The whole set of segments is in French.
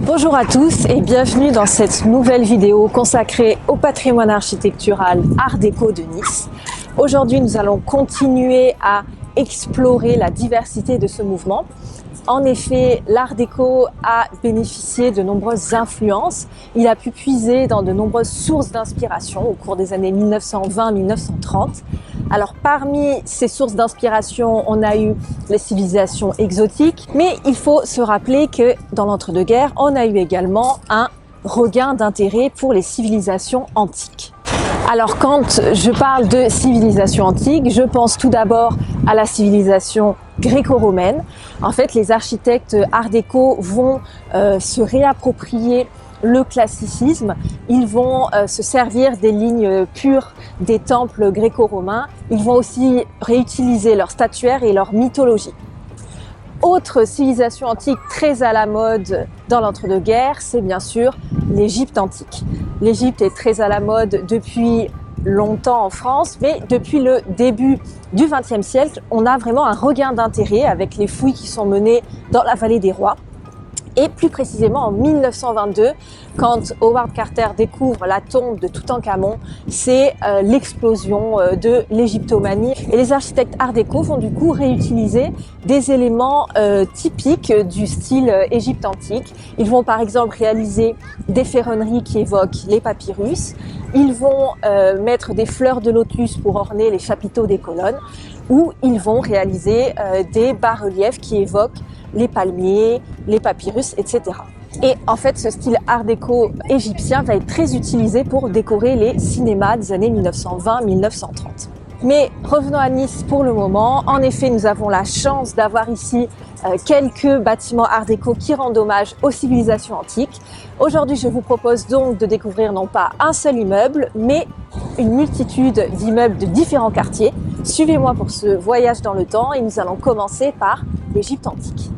Bonjour à tous et bienvenue dans cette nouvelle vidéo consacrée au patrimoine architectural Art déco de Nice. Aujourd'hui, nous allons continuer à explorer la diversité de ce mouvement. En effet, l'Art déco a bénéficié de nombreuses influences. Il a pu puiser dans de nombreuses sources d'inspiration au cours des années 1920-1930. Alors parmi ces sources d'inspiration, on a eu les civilisations exotiques, mais il faut se rappeler que dans l'entre-deux-guerres, on a eu également un regain d'intérêt pour les civilisations antiques. Alors quand je parle de civilisation antique, je pense tout d'abord à la civilisation gréco-romaine. En fait, les architectes art déco vont se réapproprier le classicisme. Ils vont se servir des lignes pures des temples gréco-romains. Ils vont aussi réutiliser leurs statuaires et leur mythologie. Autre civilisation antique très à la mode dans l'entre-deux-guerres, c'est bien sûr l'Égypte antique. L'Égypte est très à la mode depuis longtemps en France, mais depuis le début du XXe siècle, on a vraiment un regain d'intérêt avec les fouilles qui sont menées dans la vallée des rois. Et plus précisément en 1922, quand Howard Carter découvre la tombe de Toutankhamon, c'est l'explosion de l'égyptomanie. Et les architectes art déco vont du coup réutiliser des éléments typiques du style Égypte antique. Ils vont par exemple réaliser des ferronneries qui évoquent les papyrus. Ils vont mettre des fleurs de lotus pour orner les chapiteaux des colonnes, ou ils vont réaliser des bas-reliefs qui évoquent les palmiers, les papyrus, etc. Et en fait, ce style art déco égyptien va être très utilisé pour décorer les cinémas des années 1920-1930. Mais revenons à Nice pour le moment. En effet, nous avons la chance d'avoir ici quelques bâtiments art déco qui rendent hommage aux civilisations antiques. Aujourd'hui, je vous propose donc de découvrir non pas un seul immeuble, mais une multitude d'immeubles de différents quartiers. Suivez-moi pour ce voyage dans le temps et nous allons commencer par l'Égypte antique.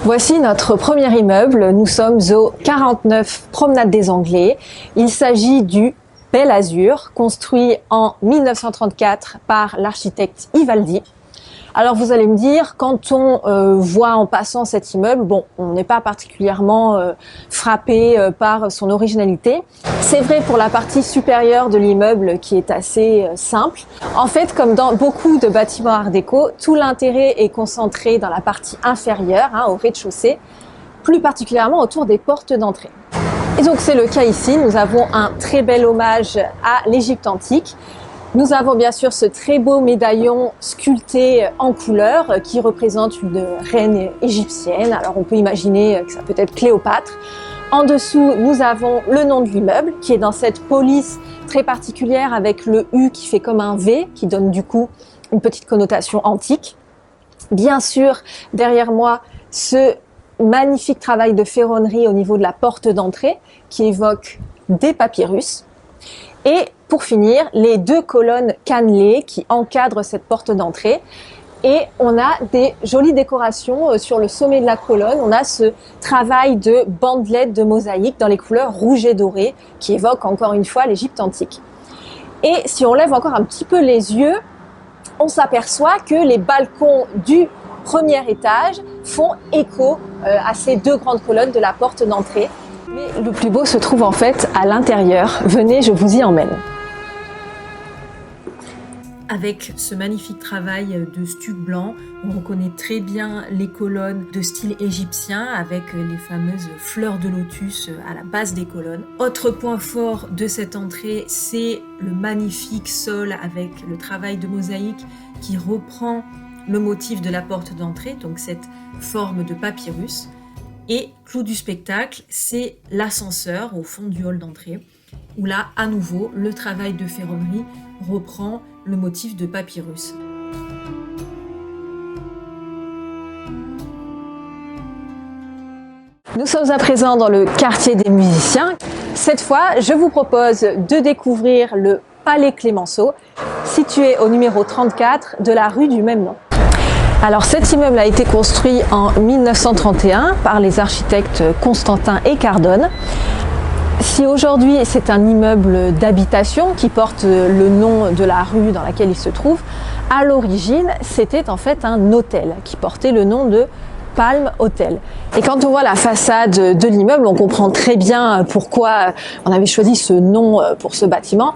Voici notre premier immeuble. Nous sommes au 49 Promenade des Anglais. Il s'agit du Bel Azur, construit en 1934 par l'architecte Ivaldi. Alors vous allez me dire, quand on voit en passant cet immeuble, bon, on n'est pas particulièrement frappé par son originalité. C'est vrai pour la partie supérieure de l'immeuble qui est assez simple. En fait, comme dans beaucoup de bâtiments art déco, tout l'intérêt est concentré dans la partie inférieure, au rez-de-chaussée, plus particulièrement autour des portes d'entrée. Et donc c'est le cas ici, nous avons un très bel hommage à l'Égypte antique. Nous avons bien sûr ce très beau médaillon sculpté en couleur qui représente une reine égyptienne. Alors on peut imaginer que ça peut être Cléopâtre. En dessous, nous avons le nom de l'immeuble qui est dans cette police très particulière avec le U qui fait comme un V, qui donne du coup une petite connotation antique. Bien sûr, derrière moi, ce magnifique travail de ferronnerie au niveau de la porte d'entrée qui évoque des papyrus. Et pour finir, les deux colonnes cannelées qui encadrent cette porte d'entrée. Et on a des jolies décorations sur le sommet de la colonne. On a ce travail de bandelettes de mosaïque dans les couleurs rouge et doré qui évoquent encore une fois l'Égypte antique. Et si on lève encore un petit peu les yeux, on s'aperçoit que les balcons du premier étage font écho à ces deux grandes colonnes de la porte d'entrée. Mais le plus beau se trouve en fait à l'intérieur. Venez, je vous y emmène. Avec ce magnifique travail de stuc blanc, on reconnaît très bien les colonnes de style égyptien avec les fameuses fleurs de lotus à la base des colonnes. Autre point fort de cette entrée, c'est le magnifique sol avec le travail de mosaïque qui reprend le motif de la porte d'entrée, donc cette forme de papyrus. Et clou du spectacle, c'est l'ascenseur au fond du hall d'entrée, où là, à nouveau, le travail de ferronnerie reprend le motif de papyrus. Nous sommes à présent dans le quartier des musiciens. Cette fois, je vous propose de découvrir le Palais Clémenceau, situé au numéro 34 de la rue du même nom. Alors cet immeuble a été construit en 1931 par les architectes Constantin et Cardone. Si aujourd'hui c'est un immeuble d'habitation qui porte le nom de la rue dans laquelle il se trouve, à l'origine c'était en fait un hôtel qui portait le nom de Palm Hotel. Et quand on voit la façade de l'immeuble, on comprend très bien pourquoi on avait choisi ce nom pour ce bâtiment.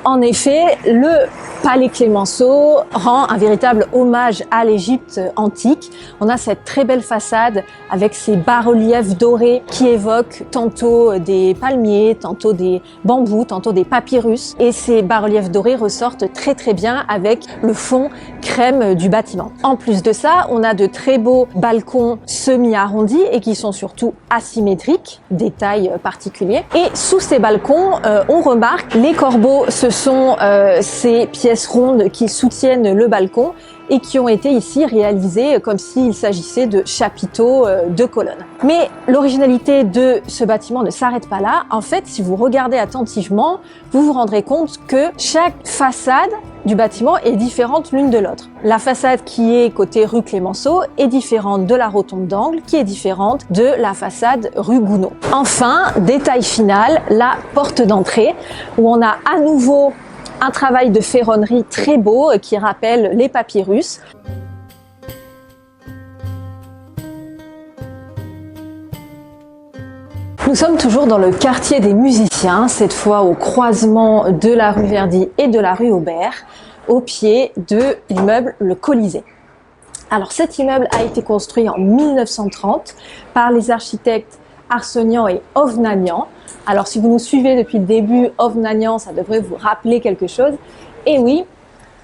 En effet, le Palais Clemenceau rend un véritable hommage à l'Égypte antique. On a cette très belle façade avec ces bas-reliefs dorés qui évoquent tantôt des palmiers, tantôt des bambous, tantôt des papyrus. Et ces bas-reliefs dorés ressortent très très bien avec le fond crème du bâtiment. En plus de ça, on a de très beaux balcons semi-arrondis et qui sont surtout asymétriques, détail particulier. Et sous ces balcons, on remarque les corbeaux. Ce sont ces pièces rondes qui soutiennent le balcon et qui ont été ici réalisées comme s'il s'agissait de chapiteaux de colonnes. Mais l'originalité de ce bâtiment ne s'arrête pas là. En fait, si vous regardez attentivement, vous vous rendrez compte que chaque façade du bâtiment est différente l'une de l'autre. La façade qui est côté rue Clemenceau est différente de la rotonde d'angle qui est différente de la façade rue Gounod. Enfin, détail final, la porte d'entrée où on a à nouveau un travail de ferronnerie très beau qui rappelle les papyrus. Nous sommes toujours dans le quartier des musiciens, cette fois au croisement de la rue Verdi et de la rue Aubert, au pied de l'immeuble Le Colisée. Alors cet immeuble a été construit en 1930 par les architectes Arcenian et Hovnanian. Alors si vous nous suivez depuis le début, Hovnanian, ça devrait vous rappeler quelque chose. Et oui,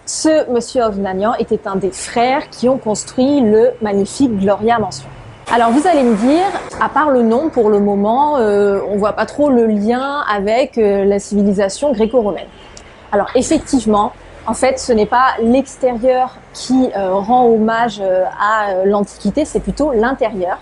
ce monsieur Hovnanian était un des frères qui ont construit le magnifique Gloria Mansion. Alors vous allez me dire, à part le nom pour le moment, on voit pas trop le lien avec la civilisation gréco-romaine. Alors effectivement, en fait ce n'est pas l'extérieur qui rend hommage à l'Antiquité, c'est plutôt l'intérieur.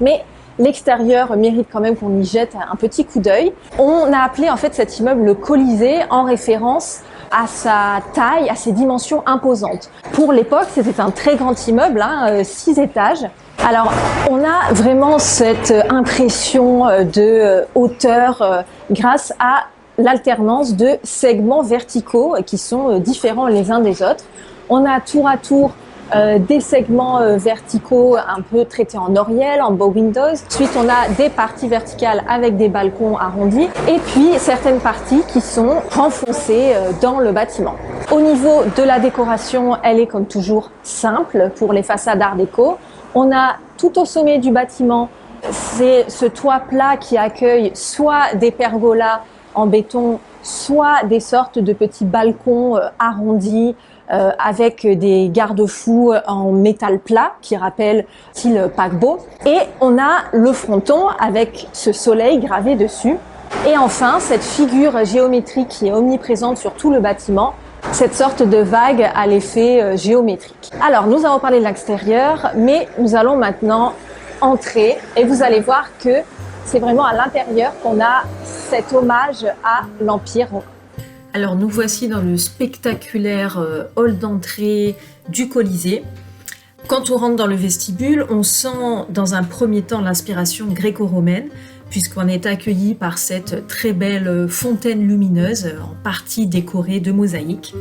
Mais l'extérieur mérite quand même qu'on y jette un petit coup d'œil. On a appelé en fait cet immeuble le Colisée en référence à sa taille, à ses dimensions imposantes. Pour l'époque, c'était un très grand immeuble, 6 étages. Alors, on a vraiment cette impression de hauteur grâce à l'alternance de segments verticaux qui sont différents les uns des autres. On a tour à tour des segments verticaux un peu traités en oriel, en bow windows. Ensuite, on a des parties verticales avec des balcons arrondis et puis certaines parties qui sont renfoncées dans le bâtiment. Au niveau de la décoration, elle est comme toujours simple pour les façades art déco. On a tout au sommet du bâtiment, c'est ce toit plat qui accueille soit des pergolas en béton, soit des sortes de petits balcons arrondis avec des garde-fous en métal plat qui rappellent style paquebot. Et on a le fronton avec ce soleil gravé dessus. Et enfin, cette figure géométrique qui est omniprésente sur tout le bâtiment, cette sorte de vague à l'effet géométrique. Alors, nous avons parlé de l'extérieur, mais nous allons maintenant entrer et vous allez voir que c'est vraiment à l'intérieur qu'on a cet hommage à l'Empire romain. Alors nous voici dans le spectaculaire hall d'entrée du Colisée. Quand on rentre dans le vestibule, on sent dans un premier temps l'inspiration gréco-romaine, puisqu'on est accueilli par cette très belle fontaine lumineuse, en partie décorée de mosaïques.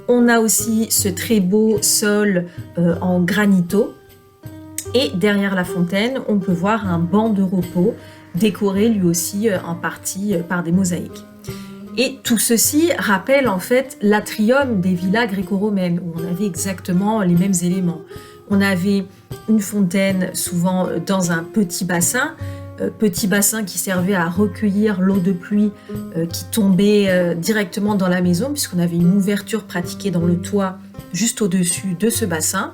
On a aussi ce très beau sol en granito. Et derrière la fontaine, on peut voir un banc de repos, décoré lui aussi en partie par des mosaïques. Et tout ceci rappelle en fait l'atrium des villas gréco-romaines, où on avait exactement les mêmes éléments. On avait une fontaine souvent dans un petit bassin qui servait à recueillir l'eau de pluie qui tombait directement dans la maison, puisqu'on avait une ouverture pratiquée dans le toit juste au-dessus de ce bassin.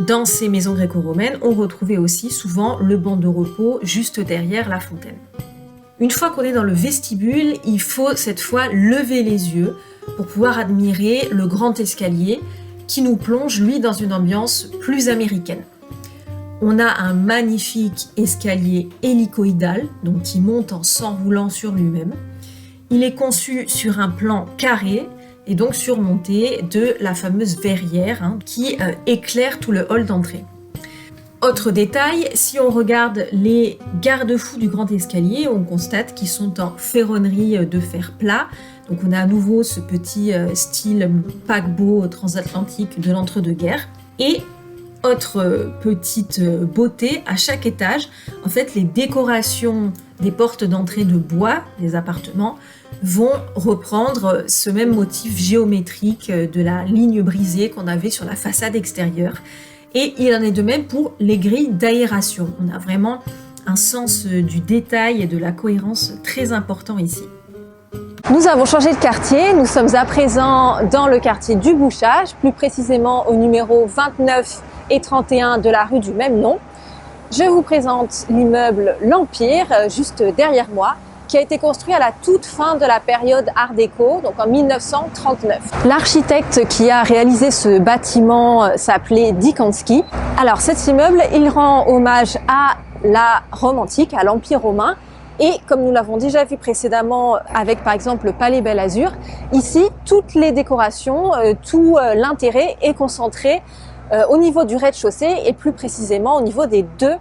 Dans ces maisons gréco-romaines, on retrouvait aussi souvent le banc de repos juste derrière la fontaine. Une fois qu'on est dans le vestibule, il faut cette fois lever les yeux pour pouvoir admirer le grand escalier qui nous plonge, lui, dans une ambiance plus américaine. On a un magnifique escalier hélicoïdal, donc qui monte en s'enroulant sur lui-même. Il est conçu sur un plan carré et donc surmonté de la fameuse verrière qui éclaire tout le hall d'entrée. Autre détail, si on regarde les garde-fous du grand escalier, on constate qu'ils sont en ferronnerie de fer plat. Donc on a à nouveau ce petit style paquebot transatlantique de l'entre-deux-guerres. Et autre petite beauté, à chaque étage, en fait, les décorations des portes d'entrée de bois des appartements vont reprendre ce même motif géométrique de la ligne brisée qu'on avait sur la façade extérieure. Et il en est de même pour les grilles d'aération. On a vraiment un sens du détail et de la cohérence très important ici. Nous avons changé de quartier, nous sommes à présent dans le quartier du Bouchage, plus précisément au numéro 29 et 31 de la rue du même nom. Je vous présente l'immeuble L'Empire, juste derrière moi, qui a été construit à la toute fin de la période Art déco, donc en 1939. L'architecte qui a réalisé ce bâtiment s'appelait Dikansky. Alors cet immeuble, il rend hommage à la Rome antique, à l'Empire romain. Et comme nous l'avons déjà vu précédemment avec par exemple le Palais Belle-Azur, ici toutes les décorations, tout l'intérêt est concentré au niveau du rez-de-chaussée et plus précisément au niveau des deux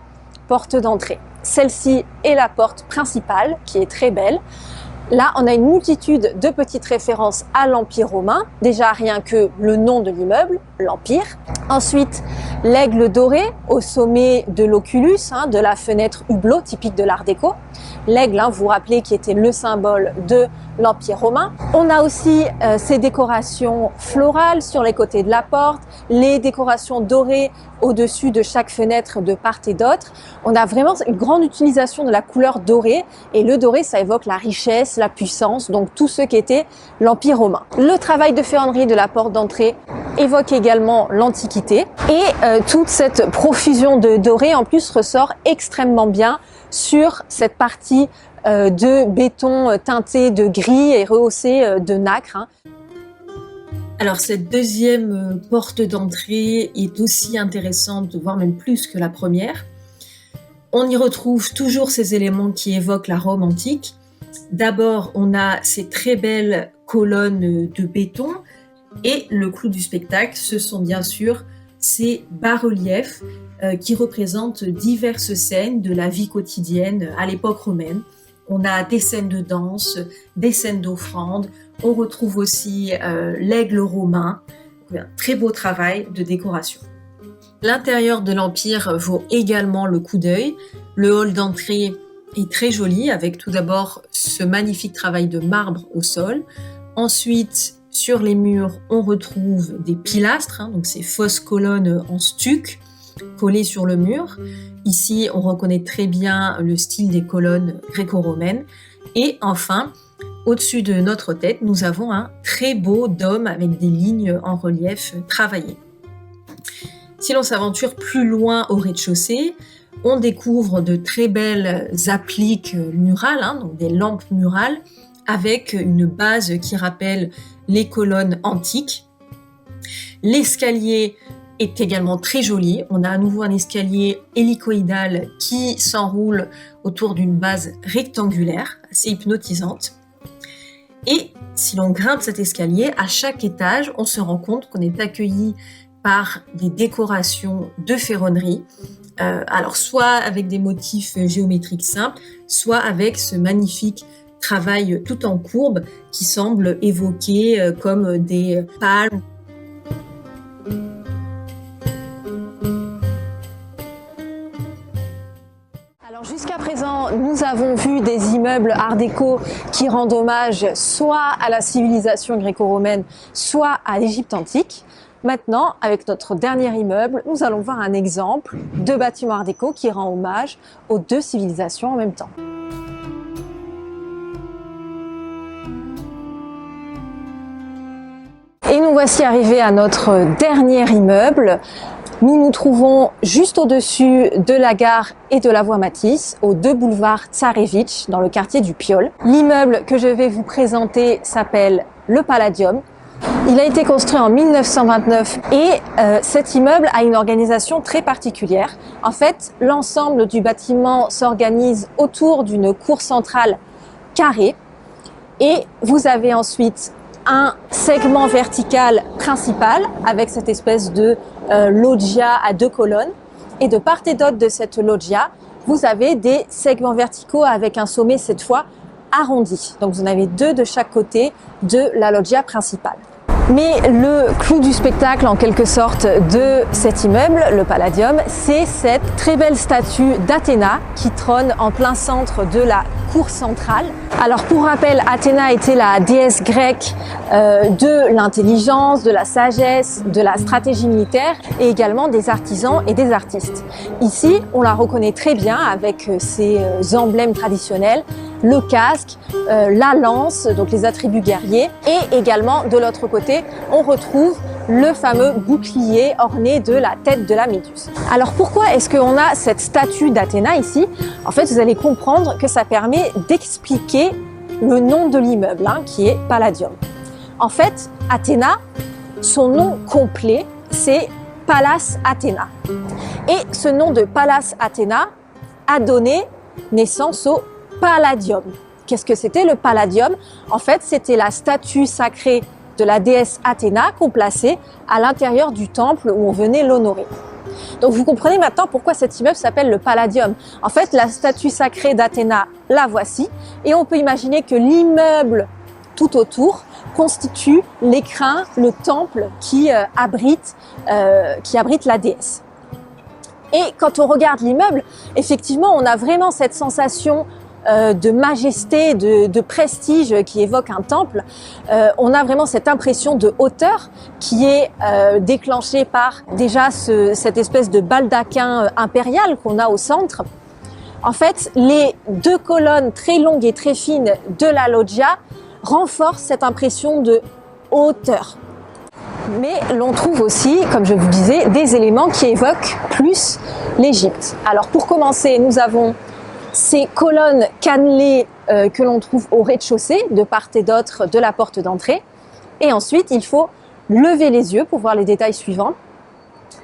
portes d'entrée. Celle-ci est la porte principale qui est très belle. Là, on a une multitude de petites références à l'Empire romain. Déjà, rien que le nom de l'immeuble, l'Empire. Ensuite, l'aigle doré au sommet de l'oculus, de la fenêtre hublot typique de l'Art déco. L'aigle, vous vous rappelez, qui était le symbole de l'Empire romain. On a aussi ces décorations florales sur les côtés de la porte, les décorations dorées au-dessus de chaque fenêtre de part et d'autre. On a vraiment une grande utilisation de la couleur dorée, et le doré, ça évoque la richesse, la puissance, donc tout ce qu'était l'Empire romain. Le travail de ferronnerie de la porte d'entrée évoque également l'Antiquité, et toute cette profusion de doré en plus ressort extrêmement bien sur cette partie de béton teinté de gris et rehaussé de nacre. Alors cette deuxième porte d'entrée est aussi intéressante, voire même plus que la première. On y retrouve toujours ces éléments qui évoquent la Rome antique. D'abord, on a ces très belles colonnes de béton, et le clou du spectacle, ce sont bien sûr ces bas-reliefs qui représentent diverses scènes de la vie quotidienne à l'époque romaine. On a des scènes de danse, des scènes d'offrande, on retrouve aussi l'aigle romain, un très beau travail de décoration. L'intérieur de l'Empire vaut également le coup d'œil. Le hall d'entrée est très joli, avec tout d'abord ce magnifique travail de marbre au sol. Ensuite, sur les murs, on retrouve des pilastres, donc ces fausses colonnes en stuc collées sur le mur. Ici, on reconnaît très bien le style des colonnes gréco-romaines. Et enfin, au-dessus de notre tête, nous avons un très beau dôme avec des lignes en relief travaillées. Si l'on s'aventure plus loin au rez-de-chaussée, on découvre de très belles appliques murales, donc des lampes murales, avec une base qui rappelle les colonnes antiques. L'escalier est également très joli. On a à nouveau un escalier hélicoïdal qui s'enroule autour d'une base rectangulaire, assez hypnotisante. Et si l'on grimpe cet escalier, à chaque étage, on se rend compte qu'on est accueilli par des décorations de ferronnerie, alors soit avec des motifs géométriques simples, soit avec ce magnifique travail tout en courbe qui semble évoquer comme des palmes. Alors jusqu'à présent, nous avons vu des immeubles art déco qui rendent hommage soit à la civilisation gréco-romaine, soit à l'Égypte antique. Maintenant, avec notre dernier immeuble, nous allons voir un exemple de bâtiment art déco qui rend hommage aux deux civilisations en même temps. Et nous voici arrivés à notre dernier immeuble. Nous nous trouvons juste au-dessus de la gare et de la voie Matisse, au 2 boulevard Tsarevitch, dans le quartier du Piole. L'immeuble que je vais vous présenter s'appelle le Palladium. Il a été construit en 1929 et cet immeuble a une organisation très particulière. En fait, l'ensemble du bâtiment s'organise autour d'une cour centrale carrée et vous avez ensuite un segment vertical principal avec cette espèce de loggia à 2 colonnes. Et de part et d'autre de cette loggia, vous avez des segments verticaux avec un sommet cette fois arrondi. Donc vous en avez 2 de chaque côté de la loggia principale. Mais le clou du spectacle en quelque sorte de cet immeuble, le Palladium, c'est cette très belle statue d'Athéna qui trône en plein centre de la cour centrale. Alors pour rappel, Athéna était la déesse grecque de l'intelligence, de la sagesse, de la stratégie militaire et également des artisans et des artistes. Ici, on la reconnaît très bien avec ses emblèmes traditionnels, le casque, la lance, donc les attributs guerriers, et également de l'autre côté, on retrouve le fameux bouclier orné de la tête de la Méduse. Alors pourquoi est-ce qu'on a cette statue d'Athéna ici? En fait, vous allez comprendre que ça permet d'expliquer le nom de l'immeuble, qui est Palladium. En fait, Athéna, son nom complet, c'est Pallas Athéna. Et ce nom de Pallas Athéna a donné naissance au Palladium. Qu'est-ce que c'était le Palladium? En fait, c'était la statue sacrée de la déesse Athéna qu'on plaçait à l'intérieur du temple où on venait l'honorer. Donc vous comprenez maintenant pourquoi cet immeuble s'appelle le Palladium. En fait, la statue sacrée d'Athéna, la voici, et on peut imaginer que l'immeuble tout autour constitue l'écrin, le temple qui abrite la déesse. Et quand on regarde l'immeuble, effectivement, on a vraiment cette sensation de majesté, de prestige qui évoque un temple. On a vraiment cette impression de hauteur qui est déclenchée par déjà cette espèce de baldaquin impérial qu'on a au centre. En fait, les 2 colonnes très longues et très fines de la loggia renforcent cette impression de hauteur. Mais l'on trouve aussi, comme je vous disais, des éléments qui évoquent plus l'Égypte. Alors pour commencer, nous avons ces colonnes cannelées que l'on trouve au rez-de-chaussée, de part et d'autre de la porte d'entrée. Et ensuite, il faut lever les yeux pour voir les détails suivants.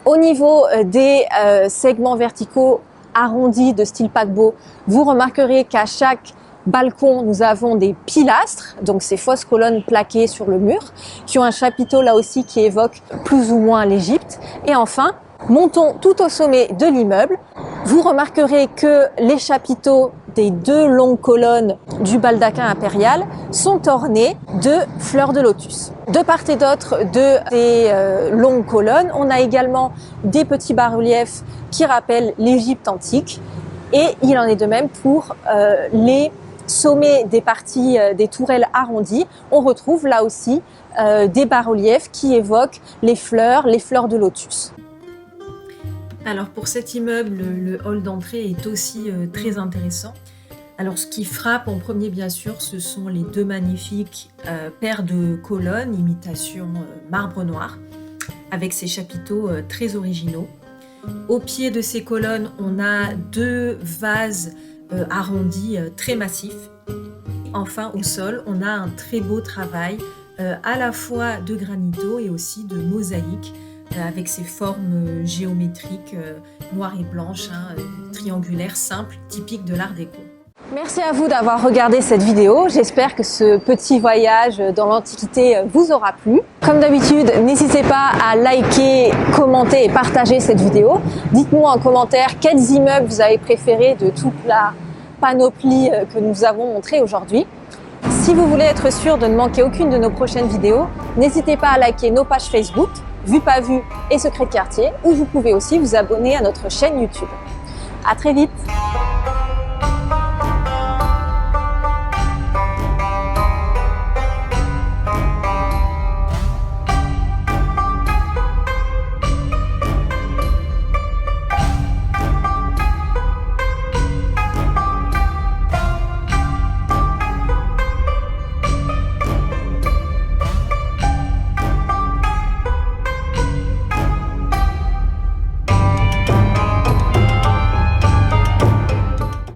Au niveau des segments verticaux arrondis de style paquebot, vous remarquerez qu'à chaque balcon, nous avons des pilastres, donc ces fausses colonnes plaquées sur le mur, qui ont un chapiteau là aussi qui évoque plus ou moins l'Égypte. Et enfin, montons tout au sommet de l'immeuble. Vous remarquerez que les chapiteaux des 2 longues colonnes du baldaquin impérial sont ornés de fleurs de lotus. De part et d'autre de ces longues colonnes, on a également des petits bas-reliefs qui rappellent l'Égypte antique. Et il en est de même pour les sommets des parties des tourelles arrondies. On retrouve là aussi des bas-reliefs qui évoquent les fleurs de lotus. Alors pour cet immeuble, le hall d'entrée est aussi très intéressant. Alors ce qui frappe en premier bien sûr, ce sont les 2 magnifiques paires de colonnes, imitation marbre noir, avec ces chapiteaux très originaux. Au pied de ces colonnes, on a 2 vases arrondis très massifs. Enfin au sol, on a un très beau travail à la fois de granito et aussi de mosaïque, avec ces formes géométriques noires et blanches, triangulaires, simples, typiques de l'art déco. Merci à vous d'avoir regardé cette vidéo. J'espère que ce petit voyage dans l'Antiquité vous aura plu. Comme d'habitude, n'hésitez pas à liker, commenter et partager cette vidéo. Dites-moi en commentaire quels immeubles vous avez préférés de toute la panoplie que nous avons montrée aujourd'hui. Si vous voulez être sûr de ne manquer aucune de nos prochaines vidéos, n'hésitez pas à liker nos pages Facebook, Vue pas vue et Secret de quartier, ou vous pouvez aussi vous abonner à notre chaîne YouTube. À très vite!